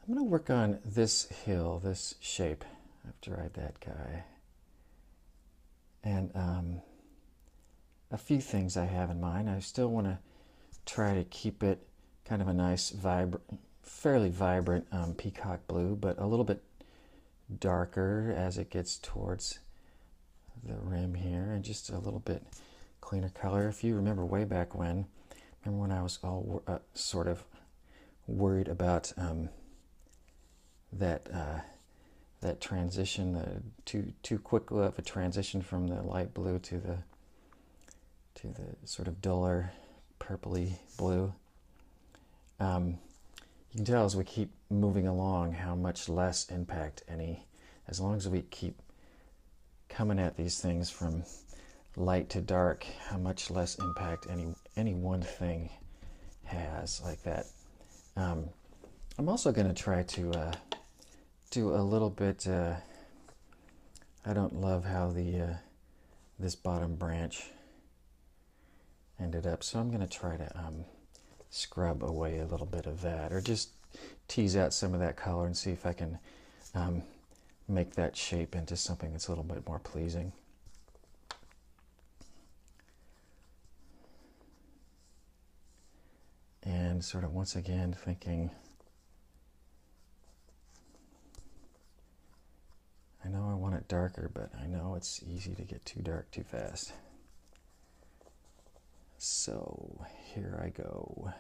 I'm going to work on this hill, this shape. I've dried that guy. And a few things I have in mind. I still want to try to keep it kind of a nice, fairly vibrant peacock blue, but a little bit darker as it gets towards the rim here, and just a little bit cleaner color. If you remember way back when, I was all sort of worried about that that transition, too quick of a transition from the light blue to the sort of duller purpley blue. You can tell as we keep moving along how much less impact as long as we keep coming at these things from light to dark, how much less impact any one thing has like that. I'm also going to try to do a little bit. I don't love how this bottom branch ended up, so I'm going to try to scrub away a little bit of that, or just tease out some of that color and see if I can make that shape into something that's a little bit more pleasing. And sort of once again thinking, I know I want it darker, but I know it's easy to get too dark too fast. So here I go.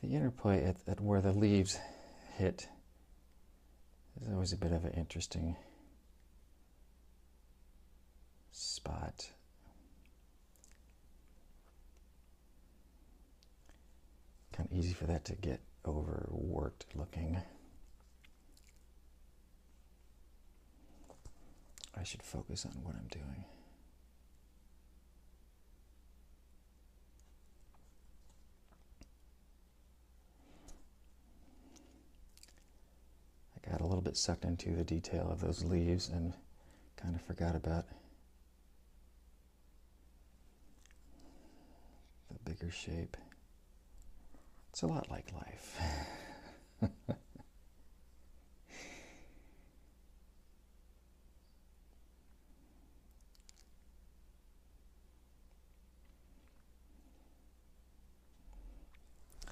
The interplay at where the leaves hit is always a bit of an interesting spot. Kind of easy for that to get overworked looking. I should focus on what I'm doing. I got a little bit sucked into the detail of those leaves and kind of forgot about the bigger shape. It's a lot like life.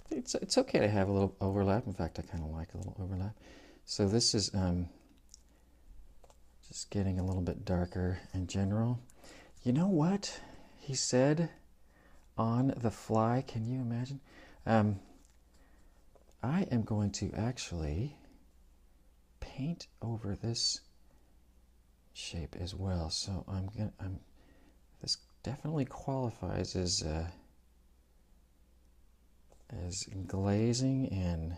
It's okay to have a little overlap. In fact, I kind of like a little overlap. So this is just getting a little bit darker in general. You know what he said on the fly? Can you imagine? I am going to actually paint over this shape as well. So this definitely qualifies as glazing and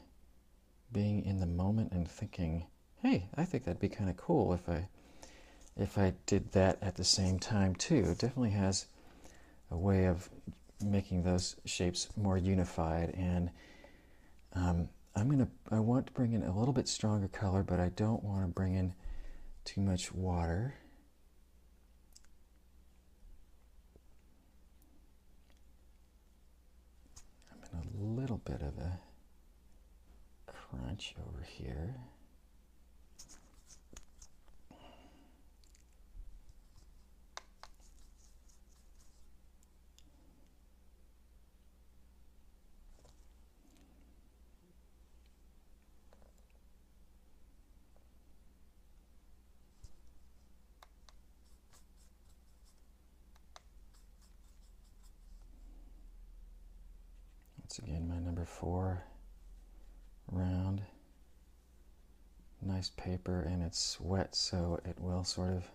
being in the moment and thinking, hey, I think that'd be kind of cool if I did that at the same time too. It definitely has a way of making those shapes more unified, and I want to bring in a little bit stronger color, but I don't want to bring in too much water. I'm in a little bit of a crunch over here. Once again, my number 4 round. Nice paper, and it's wet, so it will sort of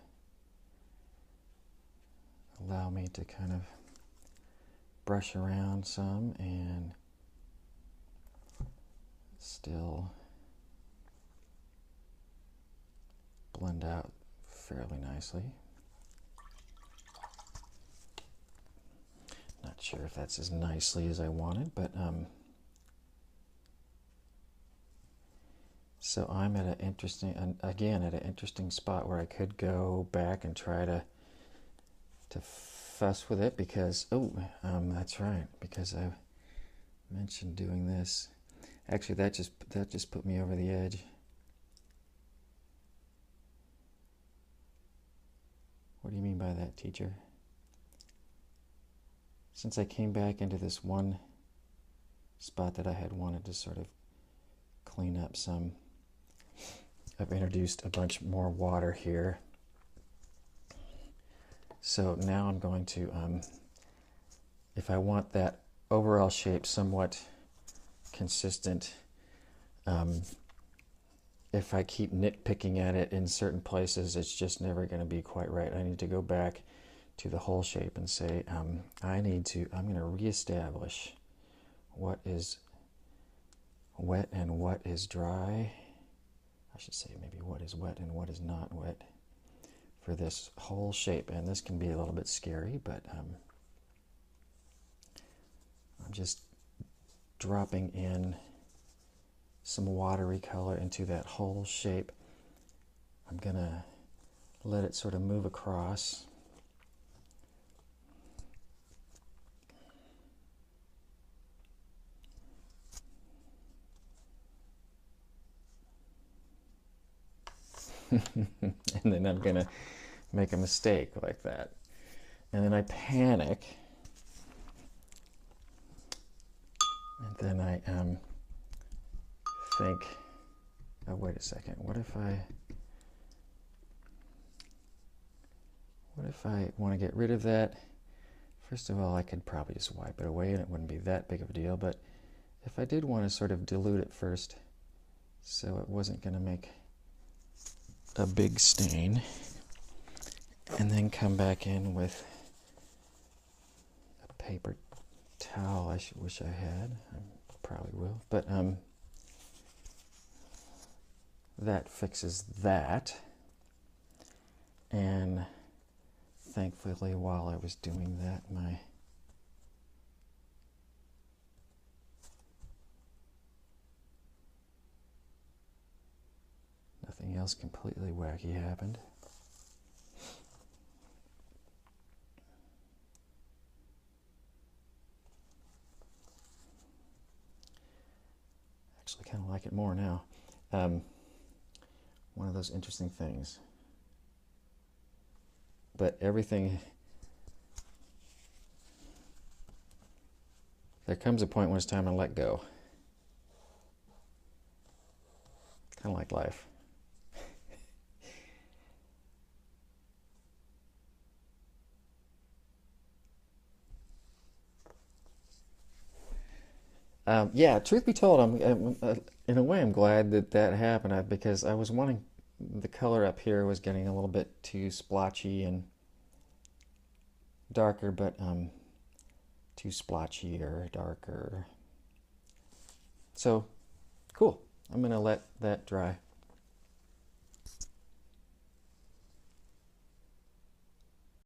allow me to kind of brush around some and still blend out fairly nicely. Not sure if that's as nicely as I wanted, but So I'm at an interesting, again, at an interesting spot where I could go back and try to fuss with it because, that's right, because I mentioned doing this. Actually, that just put me over the edge. What do you mean by that, teacher? Since I came back into this one spot that I had wanted to sort of clean up some, I've introduced a bunch more water here. So now I'm going to, if I want that overall shape somewhat consistent, if I keep nitpicking at it in certain places, it's just never going to be quite right. I need to go back to the whole shape and say, I'm going to reestablish what is wet and what is dry. I should say maybe what is wet and what is not wet for this whole shape. And this can be a little bit scary, but I'm just dropping in some watery color into that whole shape. I'm going to let it sort of move across. And then I'm going to make a mistake like that. And then I panic. And then I think, oh, wait a second. What if I want to get rid of that? First of all, I could probably just wipe it away and it wouldn't be that big of a deal. But if I did want to sort of dilute it first so it wasn't going to make a big stain, and then come back in with a paper towel. I wish I had. I probably will. But that fixes that. And thankfully, while I was doing that, nothing else completely wacky happened. Actually, kind of like it more now. One of those interesting things. But everything, there comes a point when it's time to let go. Kind of like life. Yeah, truth be told, I'm in a way I'm glad that happened because I was wanting, the color up here was getting a little bit too splotchy and darker, but too splotchy or darker. So, cool. I'm going to let that dry.